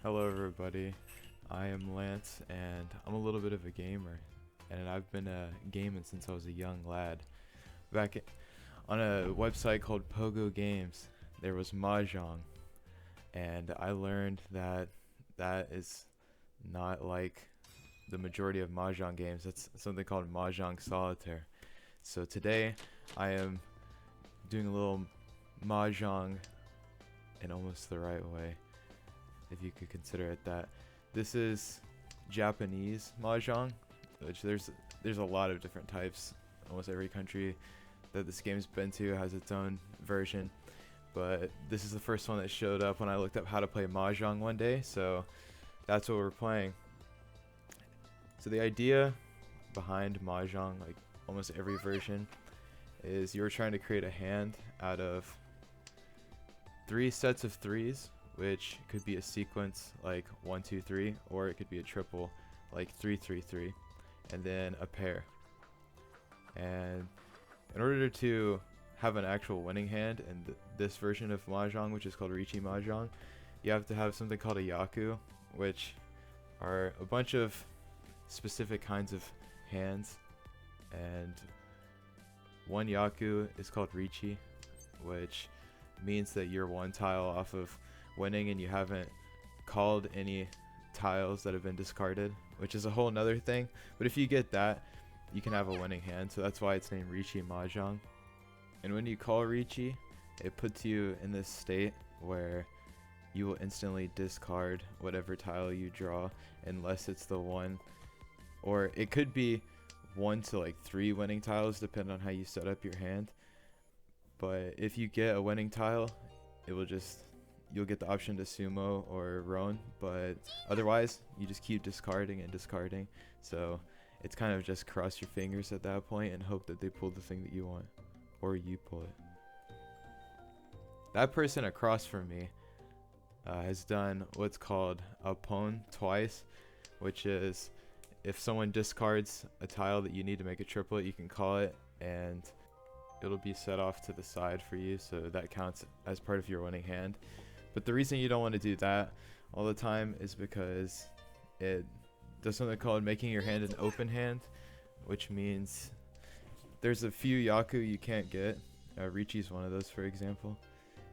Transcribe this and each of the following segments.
Hello everybody, I am Lance and I'm a little bit of a gamer and I've been gaming since I was a young lad. On a website called Pogo Games there was Mahjong, and I learned that that is not like the majority of Mahjong games. It's something called Mahjong Solitaire. So today I am doing a little Mahjong in almost the right way, if you could consider it that. This is Japanese Mahjong, which there's a lot of different types. Almost every country that this game's been to has its own version, but this is the first one that showed up when I looked up how to play Mahjong one day, so that's what we're playing. So the idea behind Mahjong, like almost every version, is you're trying to create a hand out of 3 sets of threes, which could be a sequence like 1 2 3, or it could be a triple like 3 3 3, and then a pair. And in order to have an actual winning hand in this version of Mahjong, which is called Riichi Mahjong, you have to have something called a yaku, which are a bunch of specific kinds of hands, and one yaku is called Riichi, which means that you're one tile off of winning and you haven't called any tiles that have been discarded, which is a whole nother thing. But if you get that, you can have a winning hand, so that's why it's named Riichi Mahjong. And when you call Riichi, it puts you in this state where you will instantly discard whatever tile you draw, unless it's the one, or it could be 1 to like 3 winning tiles depending on how you set up your hand. But if you get a winning tile, it will just, you'll get the option to sumo or roan, but otherwise you just keep discarding and discarding. So it's kind of just cross your fingers at that point and hope that they pull the thing that you want, or you pull it. That person across from me has done what's called a pon twice, which is if someone discards a tile that you need to make a triplet, you can call it and it'll be set off to the side for you, so that counts as part of your winning hand. But the reason you don't want to do that all the time is because it does something called making your hand an open hand, which means there's a few yaku you can't get. Riichi's one of those, for example.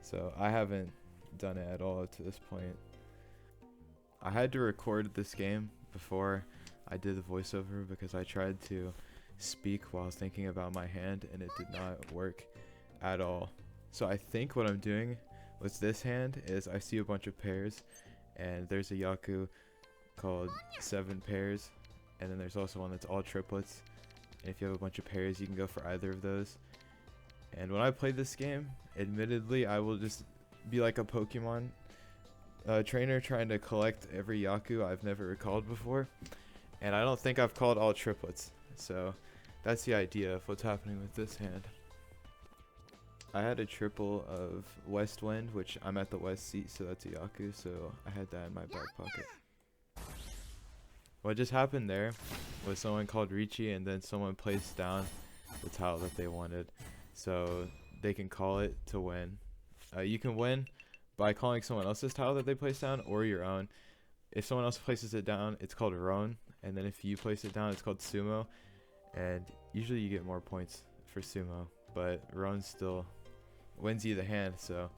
So I haven't done it at all to this point. I had to record this game before I did the voiceover because I tried to speak while thinking about my hand and it did not work at all. So I think what I'm doing with this hand is I see a bunch of pairs and there's a yaku called 7 pairs, and then there's also one that's all triplets, and if you have a bunch of pairs you can go for either of those. And when I play this game, admittedly I will just be like a Pokemon trainer trying to collect every yaku I've never recalled before, and I don't think I've called all triplets. So that's the idea of what's happening with this hand. I had a triple of West Wind, which I'm at the west seat, so that's a yaku, so I had that in my back pocket. What just happened there was someone called Riichi and then someone placed down the tile that they wanted, so they can call it to win. You can win by calling someone else's tile that they placed down or your own. If someone else places it down, it's called roan, and then if you place it down, it's called sumo. And usually you get more points for sumo, but roan still wins you the hand, so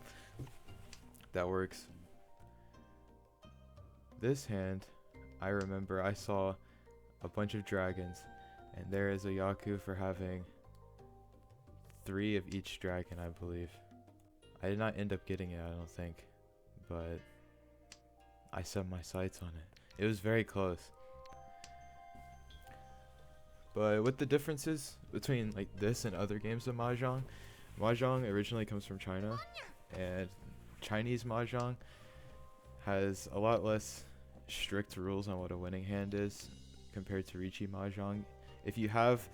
that works. This hand, I remember I saw a bunch of dragons, and there is a yaku for having 3 of each dragon, I believe. I did not end up getting it, I don't think, but I set my sights on it. It was very close. But with the differences between like this and other games of Mahjong, Mahjong originally comes from China, and Chinese Mahjong has a lot less strict rules on what a winning hand is compared to Riichi Mahjong. If you have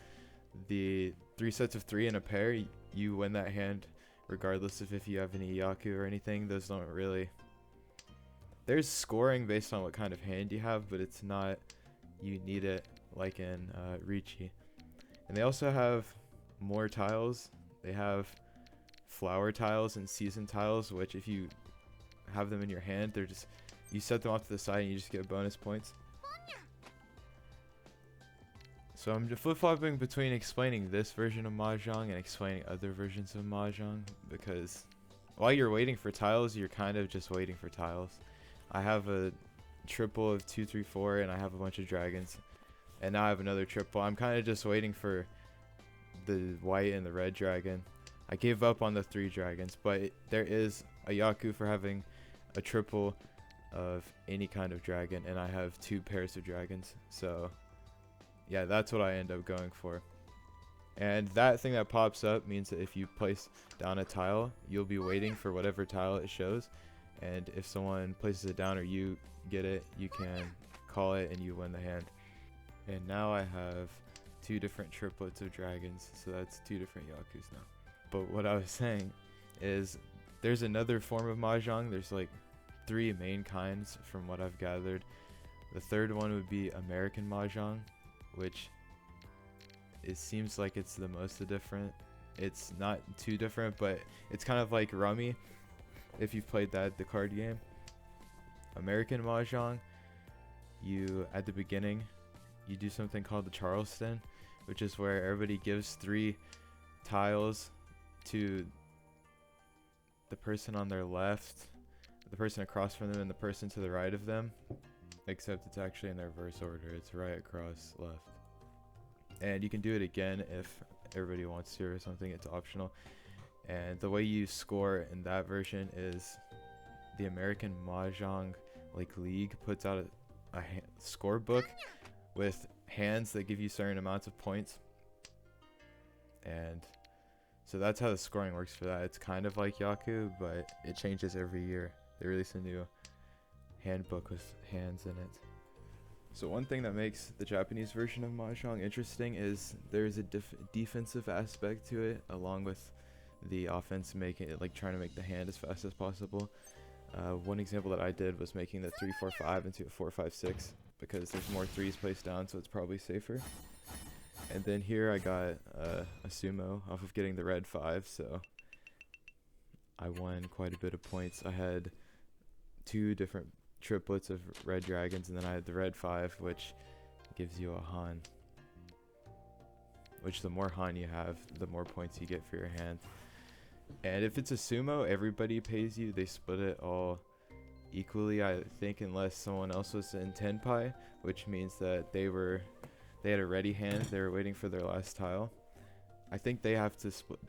the 3 sets of 3 in a pair, you win that hand regardless of if you have any yaku or anything. Those don't really... There's scoring based on what kind of hand you have, but it's not you need it like in Riichi. And they also have more tiles. They have flower tiles and season tiles, which if you have them in your hand, they're just, you set them off to the side and you just get bonus points. So I'm flip-flopping between explaining this version of Mahjong and explaining other versions of Mahjong, because while you're waiting for tiles, you're kind of just waiting for tiles. I have a triple of 2, 3, 4, and I have a bunch of dragons, and now I have another triple. I'm kind of just waiting for the white and the red dragon. I gave up on the 3 dragons, but there is a Yaku for having a triple of any kind of dragon, and I have 2 pairs of dragons. So yeah, that's what I end up going for. And that thing that pops up means that if you place down a tile, you'll be waiting for whatever tile it shows, and if someone places it down or you get it, you can call it and you win the hand. And now I have 2 different triplets of dragons, so that's 2 different Yakus now. But what I was saying is there's another form of Mahjong. There's like 3 main kinds from what I've gathered. The third one would be American Mahjong, which it seems like it's the most different. It's not too different, but it's kind of like Rummy, if you've played that, the card game. American Mahjong, you at the beginning you do something called the Charleston, which is where everybody gives 3 tiles to the person on their left, the person across from them, and the person to the right of them, except it's actually in their reverse order. It's right, across, left. And you can do it again if everybody wants to or something. It's optional. And the way you score in that version is the American Mahjong league puts out a score book with hands that give you certain amounts of points. And so that's how the scoring works for that. It's kind of like Yaku, but it changes every year. They release a new handbook with hands in it. So one thing that makes the Japanese version of Mahjong interesting is there's a defensive aspect to it, along with the offense, making it trying to make the hand as fast as possible. One example that I did was making the 3-4-5 into a 4-5-6 because there's more 3s placed down, so it's probably safer. And then here I got a sumo off of getting the red 5, so I won quite a bit of points. I had 2 different triplets of red dragons, and then I had the red 5, which gives you a Han. Which the more Han you have, the more points you get for your hand. And if it's a sumo, everybody pays you. They split it all equally, I think, unless someone else was in Tenpai, which means that they had a ready hand. They were waiting for their last tile. I think they have to split.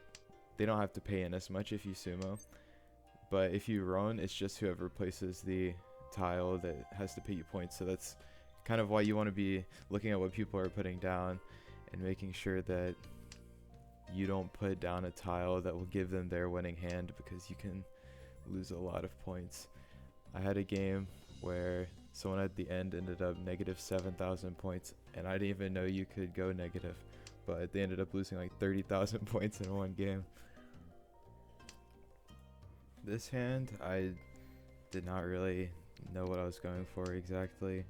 They don't have to pay in as much if you sumo. But if you roan, it's just whoever places the tile that has to pay you points. So that's kind of why you want to be looking at what people are putting down and making sure that you don't put down a tile that will give them their winning hand, because you can lose a lot of points. I had a game where someone at the end ended up negative 7,000 points, and I didn't even know you could go negative, but they ended up losing like 30,000 points in one game. This hand, I did not really know what I was going for exactly.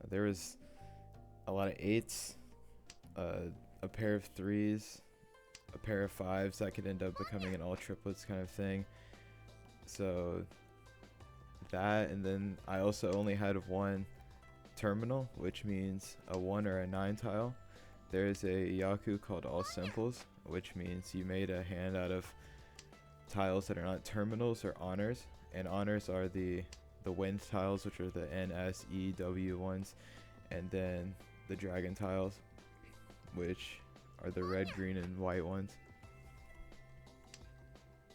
There was a lot of 8s, a pair of 3s, a pair of 5s that could end up becoming an all triplets kind of thing. So that, and then I also only had 1 terminal, which means a 1 or a 9 tile. There's a Yaku called all simples, which means you made a hand out of tiles that are not terminals or honors, and honors are the wind tiles, which are the N, S, E, W ones, and then the dragon tiles, which are the red, green, and white ones.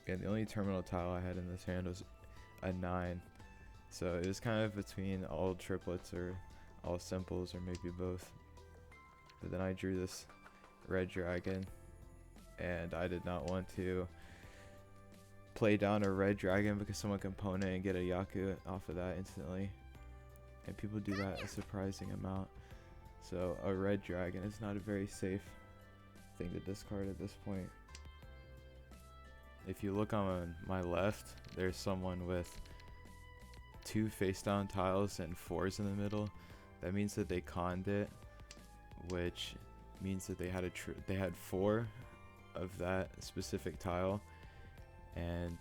And the only terminal tile I had in this hand was a 9, so it was kind of between all triplets or all simples, or maybe both. But then I drew this red dragon, and I did not want to play down a red dragon because someone can pwn it and get a Yaku off of that instantly, and people do that a surprising amount. So a red dragon is not a very safe thing to discard at this point. If you look on my left, there's someone with 2 face down tiles and 4s in the middle. That means that they conned it, which means that they had 4 of that specific tile. And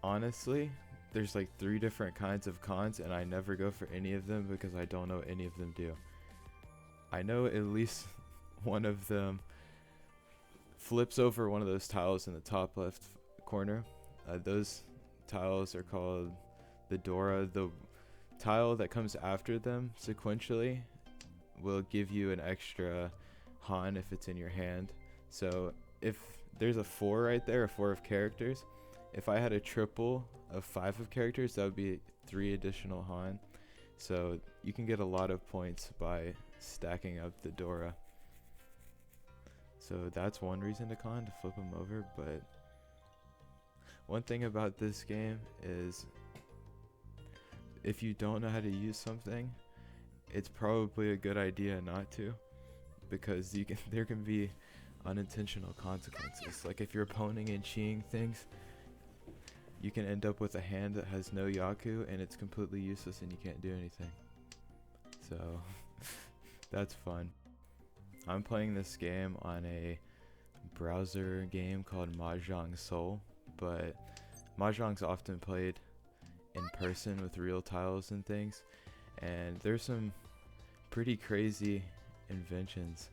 honestly, there's like 3 different kinds of cons, and I never go for any of them because I don't know what any of them do. I know at least one of them flips over one of those tiles in the top left corner. Those tiles are called the Dora. The tile that comes after them sequentially will give you an extra Han if it's in your hand. So if there's a 4 right there, a 4 of characters, if I had a triple of 5 of characters, that would be 3 additional Han. So you can get a lot of points by stacking up the Dora. So that's one reason to con, to flip them over. But one thing about this game is if you don't know how to use something, it's probably a good idea not to, because there can be unintentional consequences. Like if you're poning and cheating things, you can end up with a hand that has no Yaku and it's completely useless and you can't do anything. So that's fun. I'm playing this game on a browser game called Mahjong Soul, but Mahjong's often played in person with real tiles and things, and there's some pretty crazy inventions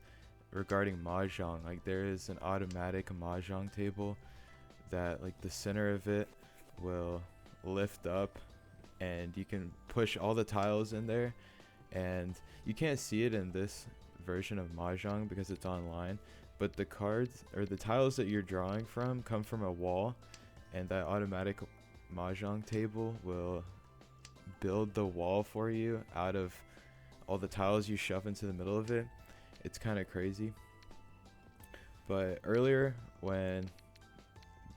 regarding Mahjong. Like there is an automatic Mahjong table that like the center of it will lift up and you can push all the tiles in there, and you can't see it in this version of Mahjong because it's online, but the cards or the tiles that you're drawing from come from a wall, and that automatic Mahjong table will build the wall for you out of all the tiles you shove into the middle of it. It's kind of crazy. But earlier when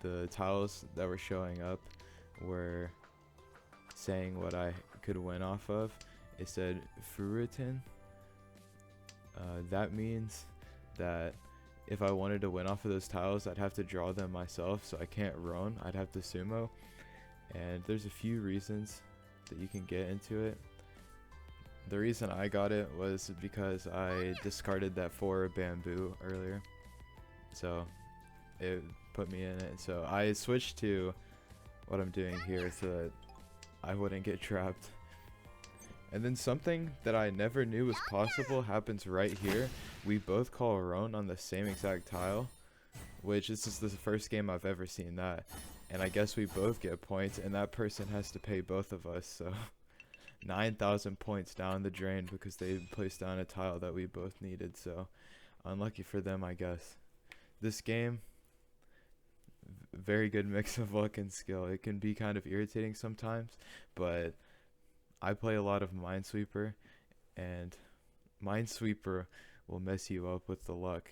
the tiles that were showing up were saying what I could win off of, it said Furutin. That means that if I wanted to win off of those tiles, I'd have to draw them myself, so I can't roan, I'd have to sumo. And there's a few reasons that you can get into it. The reason I got it was because I discarded that 4 bamboo earlier, so it put me in it. So I switched to what I'm doing here so that I wouldn't get trapped. And then something that I never knew was possible happens right here. We both call roan on the same exact tile, which this is the first game I've ever seen that. And I guess we both get points, and that person has to pay both of us, so 9,000 points down the drain because they placed down a tile that we both needed. So unlucky for them, I guess. This game, very good mix of luck and skill. It can be kind of irritating sometimes, but I play a lot of Minesweeper, and Minesweeper will mess you up with the luck.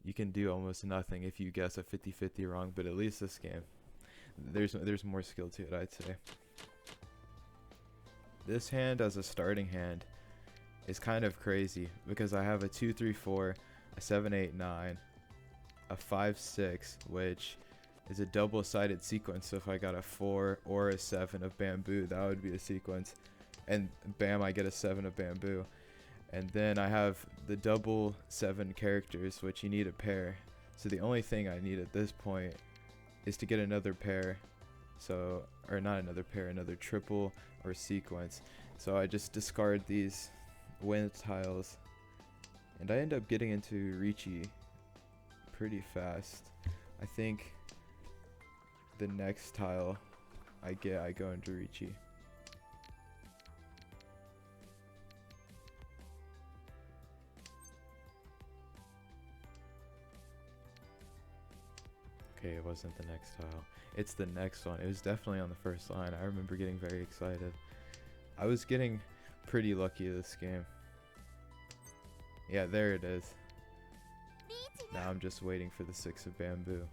You can do almost nothing if you guess a 50-50 wrong, but at least this game, there's more skill to it, I'd say. This hand as a starting hand is kind of crazy because I have a 2-3-4, a 7-8-9, a 5-6, which is a double-sided sequence. So if I got a 4 or a 7 of bamboo, that would be a sequence. And bam, I get a 7 of bamboo. And then I have the double 7 characters, which you need a pair. So the only thing I need at this point is to get another pair. So, or not another pair, another triple or sequence. So I just discard these wind tiles, and I end up getting into Riichi pretty fast. I think the next tile I go into Riichi. Okay, it wasn't the next tile. It's the next one. It was definitely on the first line. I remember getting very excited. I was getting pretty lucky this game. Yeah, there it is. Now I'm just waiting for the 6 of bamboo.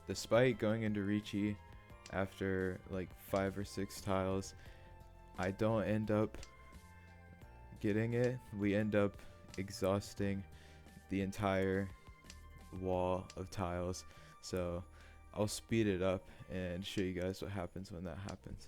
Despite going into Riichi after like 5 or 6 tiles, I don't end up getting it. We end up exhausting the entire wall of tiles, so I'll speed it up and show you guys what happens when that happens.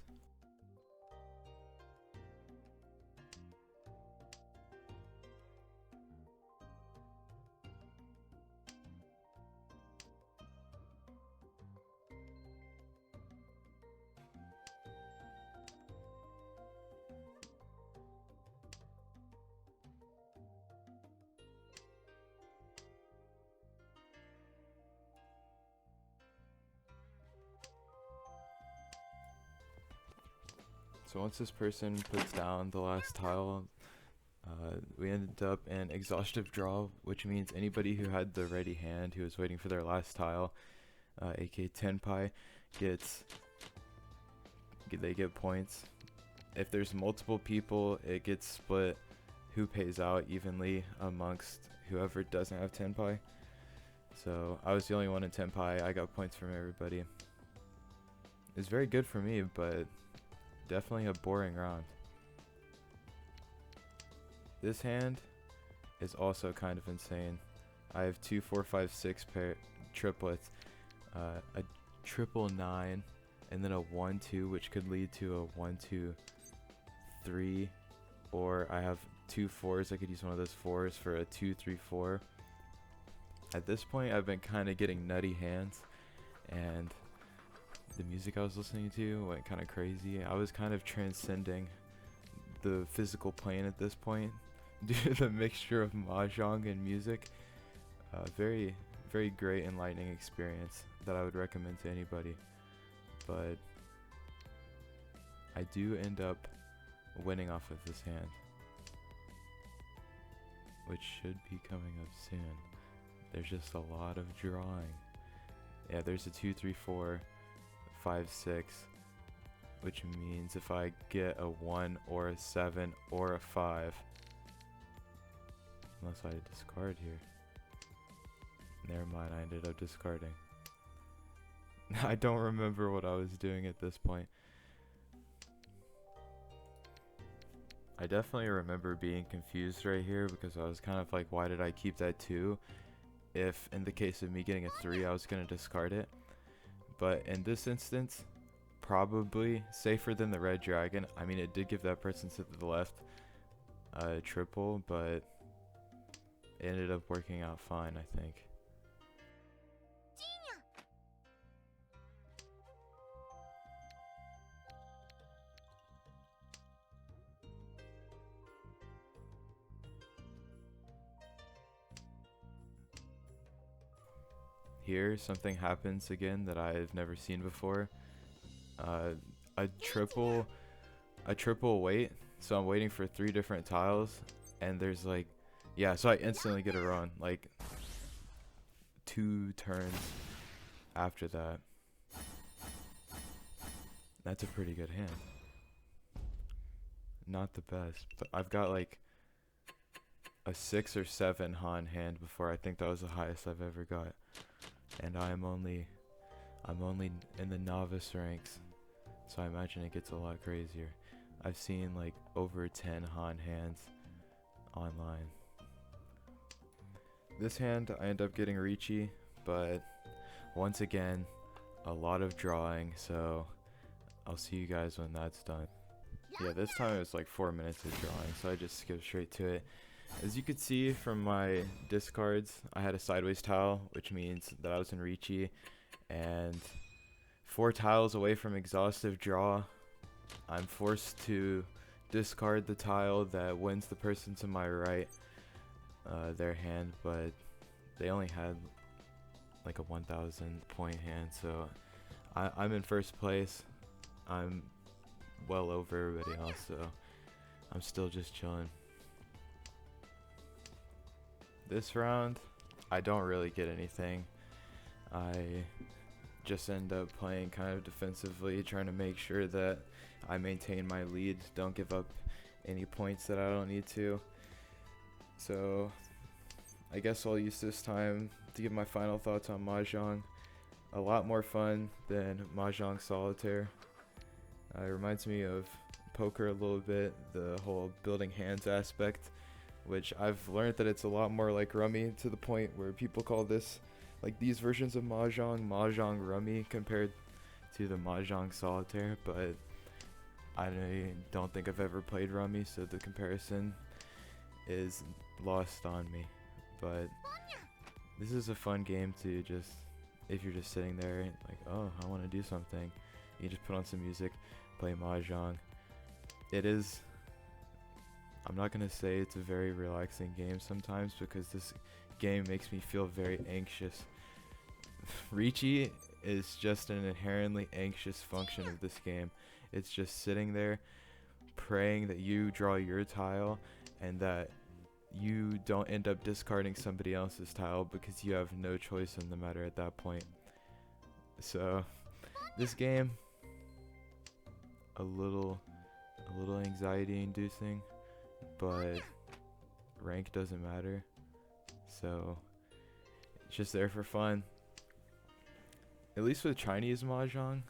So once this person puts down the last tile, we ended up in exhaustive draw, which means anybody who had the ready hand who was waiting for their last tile, aka tenpai, they get points. If there's multiple people, it gets split who pays out evenly amongst whoever doesn't have tenpai. So I was the only one in tenpai. I got points from everybody. It's very good for me, but definitely a boring round. This hand is also kind of insane. I have 2, 4, 5, 6 pair triplets, a triple 9, and then a 1, 2, which could lead to a 1, 2, 3, or I have 2 4s. I could use one of those 4s for a 2, 3, 4. At this point, I've been kind of getting nutty hands, and the music I was listening to went kind of crazy. I was kind of transcending the physical plane at this point due to the mixture of mahjong and music. Very, very great enlightening experience that I would recommend to anybody. But I do end up winning off of this hand, which should be coming up soon. There's just a lot of drawing. Yeah, there's a 2, 3, 4, 5, 6, which means if I get a 1 or a 7 or a 5, unless I discard here. Never mind, I ended up discarding. I don't remember what I was doing at this point. I definitely remember being confused right here because I was kind of like, why did I keep that 2? If in the case of me getting a 3, I was going to discard it. But in this instance, probably safer than the red dragon. I mean, it did give that person to the left a triple, but it ended up working out fine, I think. Here, something happens again that I've never seen before. A triple wait. So I'm waiting for 3 different tiles, and there's like, yeah. So I instantly get a run, like 2 turns after that. That's a pretty good hand. Not the best, but I've got like a 6 or 7 Han hand before. I think that was the highest I've ever got. And I'm only in the novice ranks, so I imagine it gets a lot crazier. I've seen like over 10 Han hands online. This hand I end up getting Riichi, but once again, a lot of drawing, so I'll see you guys when that's done. Yeah, this time it was like 4 minutes of drawing, so I just skipped straight to it. As you could see from my discards, I had a sideways tile, which means that I was in Riichi, and 4 tiles away from exhaustive draw, I'm forced to discard the tile that wins the person to my right their hand, but they only had like a 1,000 point hand, so I'm in first place. I'm well over everybody else, so I'm still just chilling. This round, I don't really get anything. I just end up playing kind of defensively, trying to make sure that I maintain my lead, don't give up any points that I don't need to. So I guess I'll use this time to give my final thoughts on Mahjong. A lot more fun than Mahjong Solitaire. It reminds me of poker a little bit, the whole building hands aspect, which I've learned that it's a lot more like Rummy, to the point where people call this, like these versions of Mahjong, Mahjong Rummy compared to the Mahjong Solitaire, but I don't think I've ever played Rummy, so the comparison is lost on me. But this is a fun game to just, if you're just sitting there like, oh, I want to do something, you just put on some music, play Mahjong. It is, I'm not going to say it's a very relaxing game sometimes, because this game makes me feel very anxious. Riichi is just an inherently anxious function of this game. It's just sitting there praying that you draw your tile and that you don't end up discarding somebody else's tile because you have no choice in the matter at that point. So this game, a little anxiety inducing, but rank doesn't matter, so it's just there for fun. At least with Chinese Mahjong,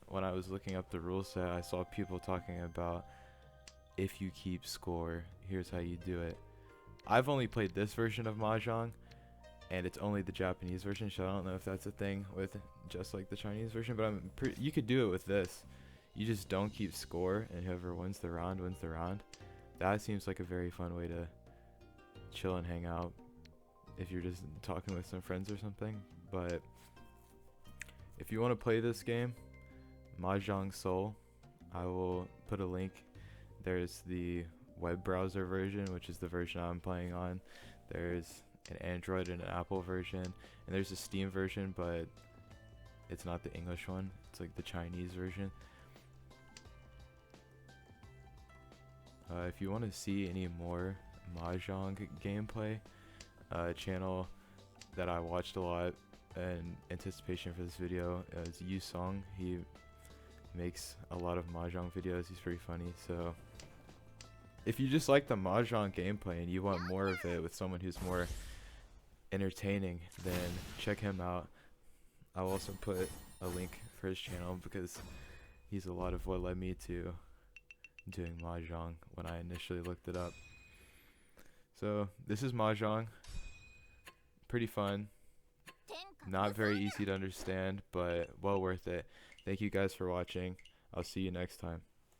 when I was looking up the rule set, I saw people talking about if you keep score, here's how you do it. I've only played this version of Mahjong, and it's only the Japanese version, so I don't know if that's a thing with just like the Chinese version, but you could do it with this. You just don't keep score, and whoever wins the round wins the round. That seems like a very fun way to chill and hang out if you're just talking with some friends or something. But if you want to play this game, Mahjong Soul, I will put a link. There's the web browser version, which is the version I'm playing on. There's an Android and an Apple version, and there's a Steam version, but it's not the English one. It's like the Chinese version. If you want to see any more Mahjong gameplay, channel that I watched a lot in anticipation for this video is Yu Song. He makes a lot of Mahjong videos. He's pretty funny. So if you just like the Mahjong gameplay and you want more of it with someone who's more entertaining, then check him out. I'll also put a link for his channel because he's a lot of what led me to doing Mahjong when I initially looked it up. So this is Mahjong. Pretty fun. Not very easy to understand, but well worth it. Thank you guys for watching. I'll see you next time.